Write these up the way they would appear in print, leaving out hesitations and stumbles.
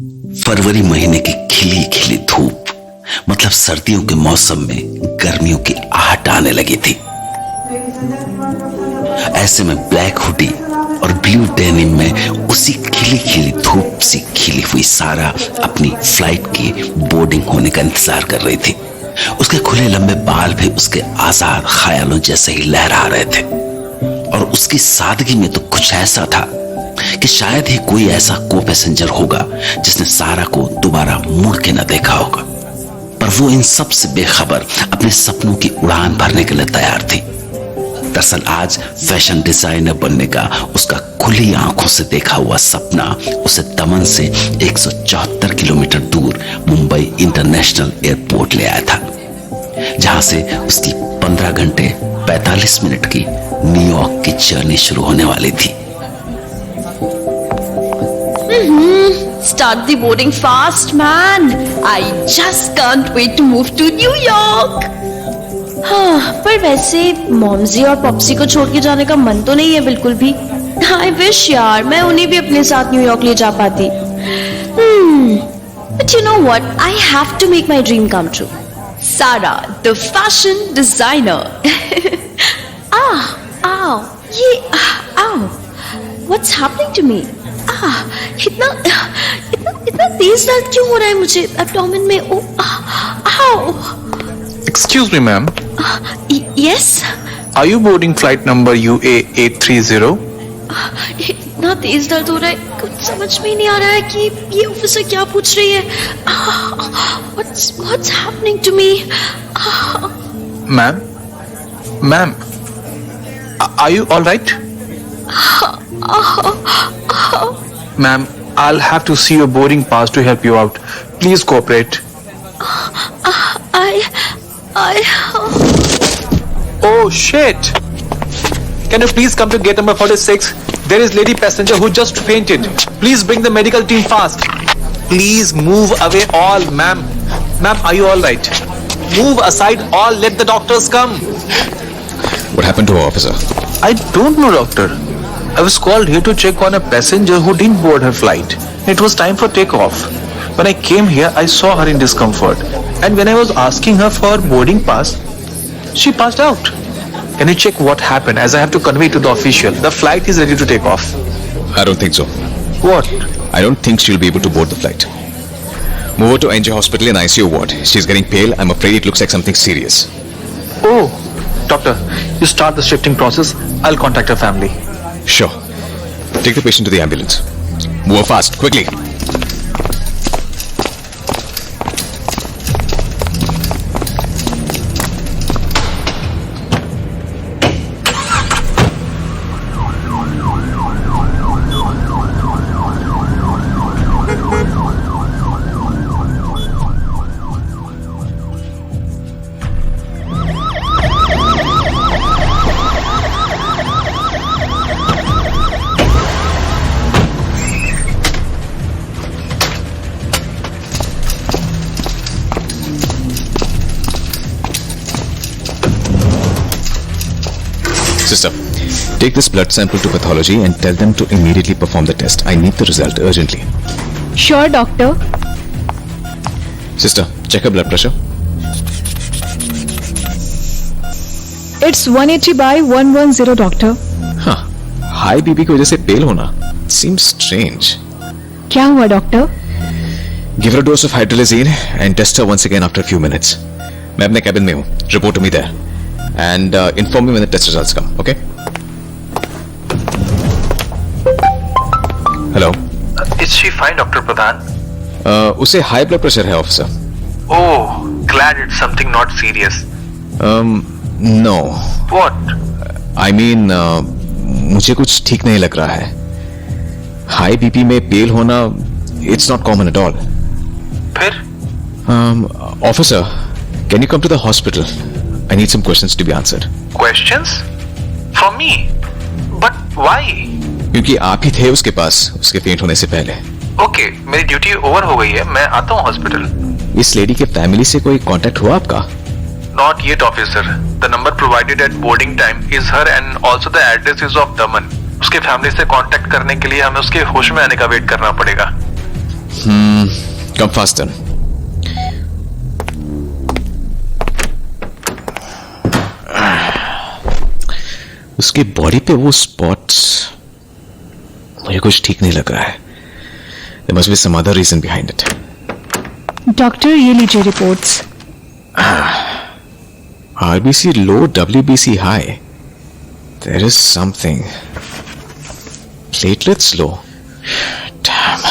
फरवरी महीने की खिली खिली धूप, मतलब सर्दियों के मौसम में गर्मियों की आहट आने लगी थी। ऐसे में ब्लैक हुडी और ब्लू डेनिम में उसी खिली खिली धूप सी खिली हुई सारा अपनी फ्लाइट की बोर्डिंग होने का इंतजार कर रही थी। उसके खुले लंबे बाल भी उसके आजाद ख्यालों जैसे ही लहरा रहे थे और उसकी सादगी में तो कुछ ऐसा था कि शायद ही कोई ऐसा को पैसेंजर होगा जिसने सारा को दोबारा मुड़ के न देखा होगा। पर वो इन सब से बेखबर अपने सपनों की उड़ान भरने के लिए तैयार थी। दरअसल आज फैशन डिजाइनर बनने का उसका खुली आंखों से देखा हुआ सपना उसे दमन से 174 किलोमीटर दूर मुंबई इंटरनेशनल एयरपोर्ट ले आया था, जहां से उसकी 15 घंटे 45 मिनट की न्यूयॉर्क की जर्नी शुरू होने वाली थी। Start the boarding fast, man. I just can't wait to move to New York. हाँ, पर वैसे मॉमजी और पॉप्सी को छोड़ के जाने का मन तो नहीं है बिल्कुल भी। I wish यार मैं उन्हें भी अपने साथ न्यूयॉर्क ले जा पाती। But you know what? I have to make my dream come true. Sarah, the fashion designer. What's happening to me? इतना तेज दर्द क्यों हो रहा है मुझे एब्डोमेन में? Excuse me, ma'am. Yes. Are you boarding flight number UA830? इतना तेज दर्द हो रहा है, कुछ समझ में नहीं आ रहा है कि ये ऑफिसर क्या पूछ रही है। What's happening to me? Ma'am, are you all right? Ma'am, I'll have to see your boarding pass to help you out. Please cooperate. Oh shit! Can you please come to gate number 46? There is lady passenger who just fainted. Please bring the medical team fast. Please move away all, ma'am. Ma'am, are you all right? Move aside all, let the doctors come. What happened to her, officer? I don't know, doctor. I was called here to check on a passenger who didn't board her flight. It was time for takeoff. When I came here, I saw her in discomfort. And when I was asking her for boarding pass, she passed out. Can you check what happened, as I have to convey to the official? The flight is ready to take off. I don't think so. What? I don't think she'll be able to board the flight. Move her to NJ Hospital in ICU ward. She's getting pale. I'm afraid it looks like something serious. Oh, doctor, you start the shifting process. I'll contact her family. Sure. Take the patient to the ambulance. Move her fast, quickly. Sister, take this blood sample to pathology and tell them to immediately perform the test. I need the result urgently. Sure, doctor. Sister, check her blood pressure. It's 180 by 110, doctor. Huh. High BP की वजह से पेल होना seems strange. क्या हुआ doctor? Give her a dose of hydralazine and test her once again after a few minutes. मैं अपने cabin में हूँ. Report to me there. And inform me when the test results come, okay? Hello? Is she fine, Dr. Pradhan? उसे high blood pressure है, officer. Oh, glad it's something not serious. No. What? I mean, मुझे कुछ ठीक नहीं लग रहा है. High BP में पेल होना, it's not common at all. फिर? Officer, can you come to the hospital? I need some questions to be answered. Questions? From me? But why? क्योंकि आप ही थे उसके पास उसके फेंट होने से पहले. Okay, मेरी ड्यूटी ओवर हो गई है, मैं आता हूँ हॉस्पिटल. इस लेडी के फैमिली से कोई कांटेक्ट हुआ आपका? Not yet, officer. The number provided at boarding time is her and also the address is of Daman. उसके फैमिली से कांटेक्ट करने के लिए हमें उसके होश में आने का वेट करना पड़ेगा. Come fast then. उसकी बॉडी पे वो स्पॉट्स मुझे कुछ ठीक नहीं लग रहा है. There must be some other reason behind it. Doctor ये लीजिए reports. RBC low, WBC high. There is something. Platelets low. Damn.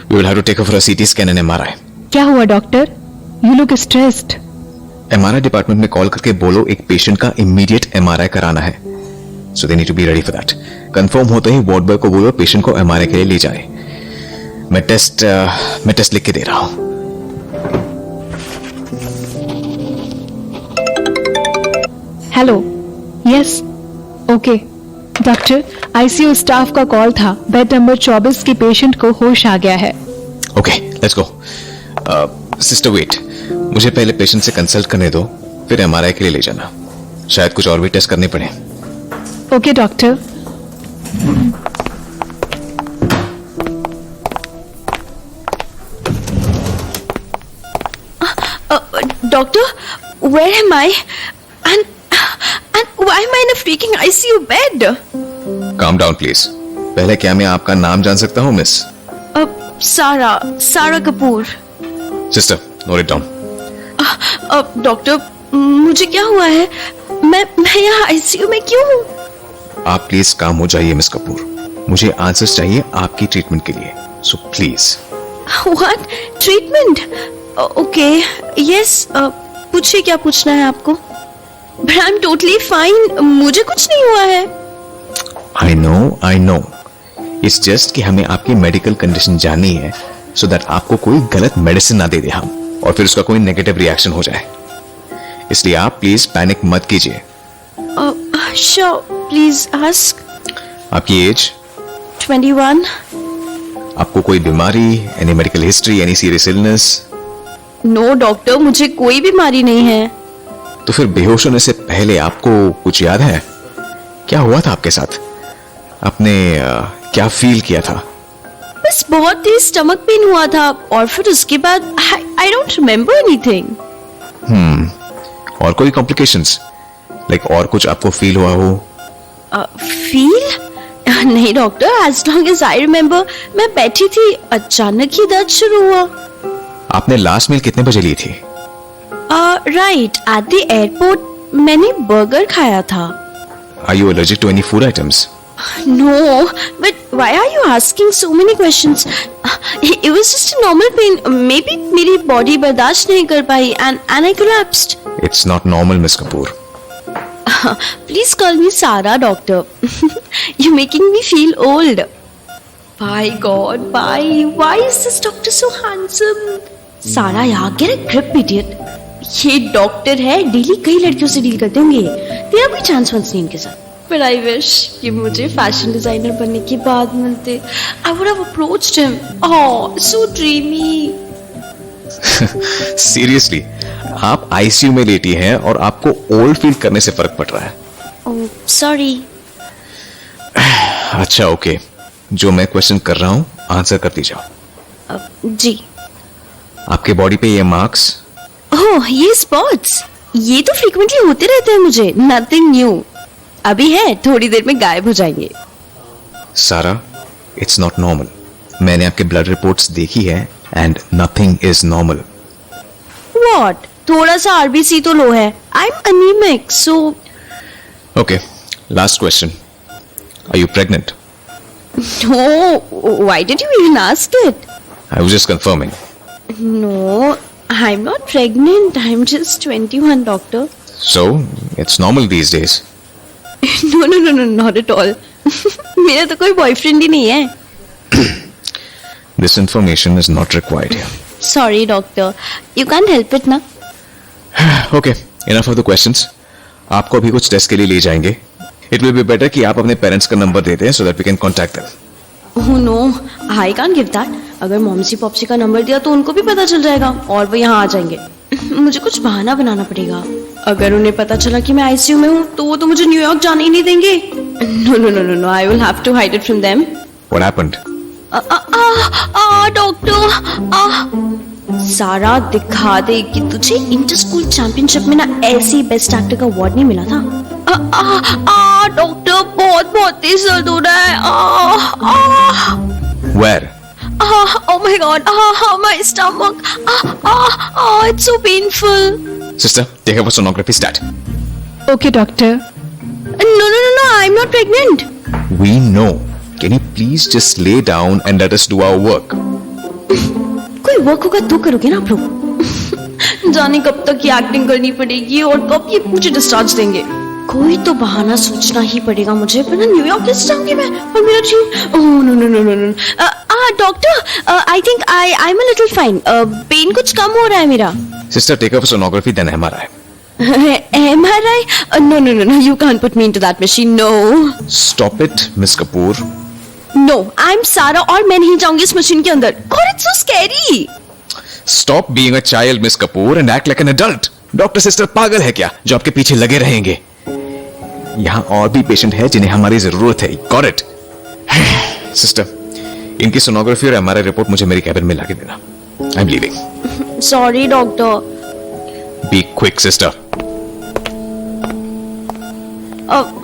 We will have to take her for a CT scan and MRI. क्या हुआ doctor? You look stressed. MRI department में call करके बोलो एक patient का immediate MRI कराना है. So they need to be ready for that. Confirm होते ही वार्ड बॉय को बोलो पेशेंट को MRI के लिए ले जाए. मैं टेस्ट लिख के दे रहा हूं. Hello. Yes. Okay. Doctor, ICU staff का कॉल था. बेड नंबर 24 की पेशेंट को होश आ गया है. Okay, let's go. Sister wait, मुझे पहले पेशेंट से कंसल्ट करने दो, फिर MRI के लिए ले जाना. शायद कुछ और भी टेस्ट करने पड़े. Okay doctor. Doctor, where am I? And why am I in a freaking ICU bed? Calm down, please. पहले क्या मैं आपका नाम जान सकता हूँ, मिस? सारा Kapoor. Sister, note it down. Doctor, मुझे क्या हुआ है? मैं यहाँ ICU में क्यों हूँ? आप प्लीज काम हो जाइए मिस कपूर. मुझे आंसर्स चाहिए आपकी ट्रीटमेंट के लिए. So please. What? Treatment? Okay, yes. पूछिए क्या पूछना है आपको? But I'm totally fine. मुझे कुछ नहीं हुआ है. I know. It's just कि हमें आपकी मेडिकल कंडीशन जाननी है, so that आपको कोई गलत मेडिसिन ना दे दे हम, और फिर उसका कोई नेगेटिव रिएक्शन हो जाए. इसलिए आप प्लीज पैनिक मत कीजिए. Sure, please ask. आपकी एज? 21. आपको कोई बीमारी, any medical history, any serious illness? No doctor, मुझे कोई बीमारी नहीं है. तो फिर बेहोश होने से पहले आपको कुछ याद है? क्या हुआ था आपके साथ? आपने क्या फील किया था? बस बहुत तेज स्टमक पेन हुआ था, और फिर उसके बाद I don't remember anything. और कोई कॉम्प्लिकेशंस? लाइक और कुछ आपको फील हुआ हो? फील? नहीं doctor, as long as I remember, मैं बैठी थी, अचानक ही दर्द शुरू हुआ. आपने लास्ट मील कितने बजे ली थी? राइट, एट द एयरपोर्ट मैंने बर्गर खाया था. Are you allergic to any food items? No, but why are you asking so many questions? It was just a normal pain. Maybe मेरी body बर्दाश्त नहीं कर पाई and I collapsed. It's not normal, Miss Kapoor. Please call me Sarah, doctor. You're making me feel old. By God, why is this doctor so handsome? Sarah, यार, get a grip, idiot. ये doctor है, daily कई लड़कियों से deal करते होंगे. तेरा कोई चांस वांस नहीं इनके साथ. But I wish कि मुझे फैशन डिजाइनर बनने के बाद मिलते. I would have approached him. Oh, so dreamy. Seriously, आप आईसीयू में लेटी हैं और आपको ओल्ड फील करने से फर्क पड़ रहा है. Oh, sorry. अच्छा, ओके. जो मैं क्वेश्चन कर रहा हूं आंसर करती जाओ. जी. आपके बॉडी पे ये मार्क्स? ओह, ये स्पॉट्स, ये तो फ्रीक्वेंटली होते रहते हैं मुझे. Nothing new. अभी है, थोड़ी देर में गायब हो जाएंगे. सारा, इट्स नॉट नॉर्मल. मैंने आपके ब्लड रिपोर्ट्स देखी है and nothing is normal. What? थोड़ा सा आरबीसी तो लो है. I am anaemic, so. Okay, last question. Are you pregnant? No, why did you even ask it? I was just confirming. No, I'm not pregnant. I'm just 21, doctor. So, it's normal these days. No, not at all. मेरा तो कोई boyfriend ही नहीं है. This information is not required here. Sorry, doctor. You can't help it, ना? Okay, enough of the questions. आपको अभी कुछ test के लिए ले जाएंगे. It will be better कि आप अपने पेरेंट्स का नंबर दे दें so that we can contact them. Oh no, I can't give that. अगर मॉमसी पॉप्सी का नंबर दिया तो उनको भी पता चल जाएगा और वो यहाँ आ जाएंगे. मुझे कुछ बहाना बनाना पड़ेगा. अगर उन्हें पता चला कि मैं आईसीयू में हूँ तो वो तो मुझे न्यूयॉर्क जाने ही नहीं देंगे. No, I will have to hide it from them. What happened? Doctor, सारा दिखा दे कि तुझे इंटर स्कूल चैंपियनशिप में ना ऐसी बेस्ट एक्टर का अवार्ड नहीं मिला था। डॉक्टर बहुत तेज दर्द हो रहा है। Where? Oh my god, my stomach, it's so painful. Sister, take up sonography start. Okay doctor. No, I'm not pregnant. We know. Can you please just lay down and let us do our work? कोई work होगा तो करोगे ना आप लोग। जाने कब तक ये एक्टिंग करनी पड़ेगी और कब ये मुझे डिस्चार्ज देंगे। कोई तो बहाना सोचना ही पड़ेगा मुझे, वरना न्यूयॉर्क कैसे जाऊंगी मैं और मेरा dream. Oh no. Doctor, I think I am a little fine. Pain कुछ कम हो रहा है मेरा। Sister, take up sonography then MRI. MRI? No, you can't put me into that machine, no. Stop it, Miss Kapoor. No, I'm Sara और मैं नहीं जाऊंगी इस मशीन के अंदर। God, it's so scary. Stop being a child, Miss Kapoor, and act like an adult. Doctor sister पागल है क्या जो आपके पीछे लगे रहेंगे? यहाँ और भी पेशेंट है जिन्हें हमारी जरूरत है। Got it? सिस्टर, इनकी सोनोग्राफी और MRI रिपोर्ट मुझे मेरी कैबिन में लाके देना। I'm leaving. Sorry, doctor. Be quick, sister.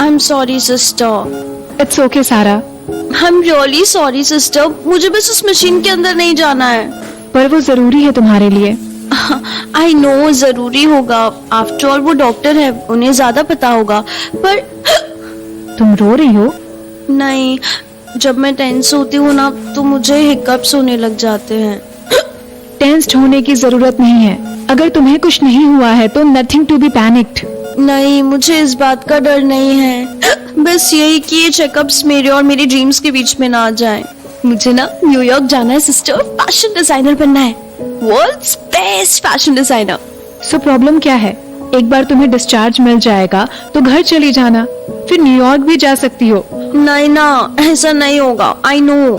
I'm sorry, sister. It's okay सारा, I'm really sorry, sister. मुझे बस उस मशीन के अंदर नहीं जाना है। पर वो जरूरी है तुम्हारे लिए। I know जरूरी होगा। After all वो डॉक्टर है, उन्हें ज्यादा पता होगा। पर तुम रो रही हो? नहीं, जब मैं टेंस होती हूँ ना तो मुझे हिकअप्स होने लग जाते हैं। टेंस्ड होने की जरूरत नहीं है। अगर तुम्हें कुछ नहीं हुआ है तो नथिंग टू बी पैनिक्ड। नहीं, मुझे इस बात का डर नहीं है। बस यही कि ये चेकअप्स मेरे और मेरे ड्रीम्स के बीच में ना आ जाएं। मुझे ना न्यूयॉर्क जाना है सिस्टर, फैशन डिजाइनर बनना है, world's best fashion designer. So problem क्या है? एक बार तुम्हें डिस्चार्ज मिल जाएगा तो घर चली जाना, फिर न्यूयॉर्क भी जा सकती हो। नहीं ना, ऐसा नहीं होगा। I know.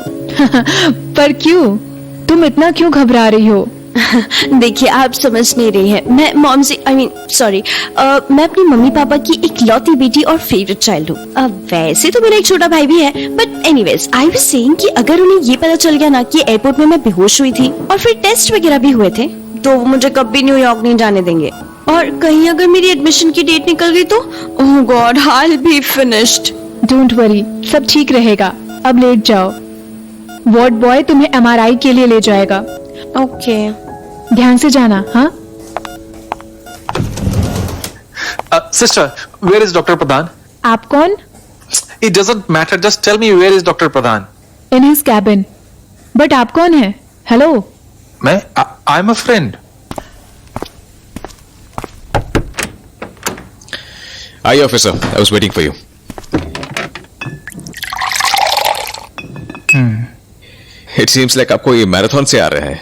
पर क्यों? तुम इतना क्यों घबरा रही हो? देखिए, आप समझ नहीं रही हैं। मैं मैं अपनी मम्मी पापा की इकलौती बेटी और फेवरेट चाइल्ड हूँ। वैसे तो मेरा एक छोटा भाई भी है, but anyways I was saying कि अगर उन्हें ये पता चल गया ना कि एयरपोर्ट में मैं बेहोश हुई थी और फिर टेस्ट वगैरह भी हुए थे, तो वो मुझे कभी न्यूयॉर्क नहीं जाने देंगे। और कहीं अगर मेरी एडमिशन की डेट निकल गई तो oh God, I will be finished. Don't worry, सब ठीक रहेगा। अब लेट जाओ, वार्ड बॉय तुम्हें MRI के लिए ले जाएगा। ओके। ध्यान से जाना, हाँ? Sister, where is Dr. Pradhan? आप कौन? It doesn't matter. Just tell me where is Dr. Pradhan. In his cabin. But आप कौन है? Hello? I'm a friend. Hi, officer. I was waiting for you. It seems like आपको ये marathon से आ रहे हैं।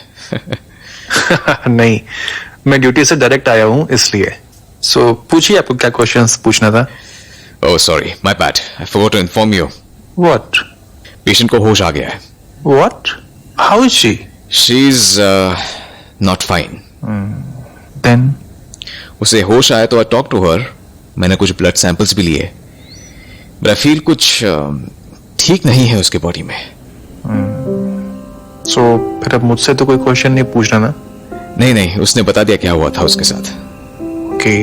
नहीं, मैं ड्यूटी से डायरेक्ट आया हूँ इसलिए। सो पूछिए, आपको क्या क्वेश्चंस पूछना था? Oh, sorry, my bad. I forgot to inform you. What? Patient को होश आ गया है। What? How is she? She's not fine. Then? उसे होश आया तो I talked to her. मैंने कुछ ब्लड सैंपल्स भी लिए, but I feel कुछ ठीक नहीं है उसके बॉडी में। So फिर अब मुझसे तो कोई क्वेश्चन नहीं पूछना ना? नहीं, उसने बता दिया क्या हुआ था उसके साथ। Okay.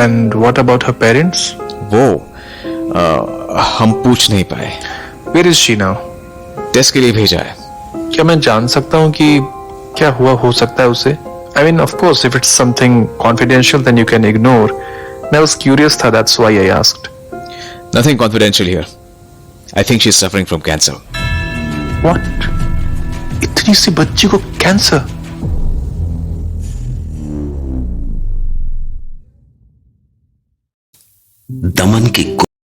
And what about her parents? वो हम पूछ नहीं पाए। Where is she now? Test के लिए भेजा है। क्या मैं जान सकता हूँ कि क्या हुआ हो सकता है उसे? I mean, of course, if it's something confidential, then you can ignore. I was curious था, that's why I asked. Nothing confidential here. I think she's suffering from cancer. What? इतनी सी बच्ची को कैंसर? दमन की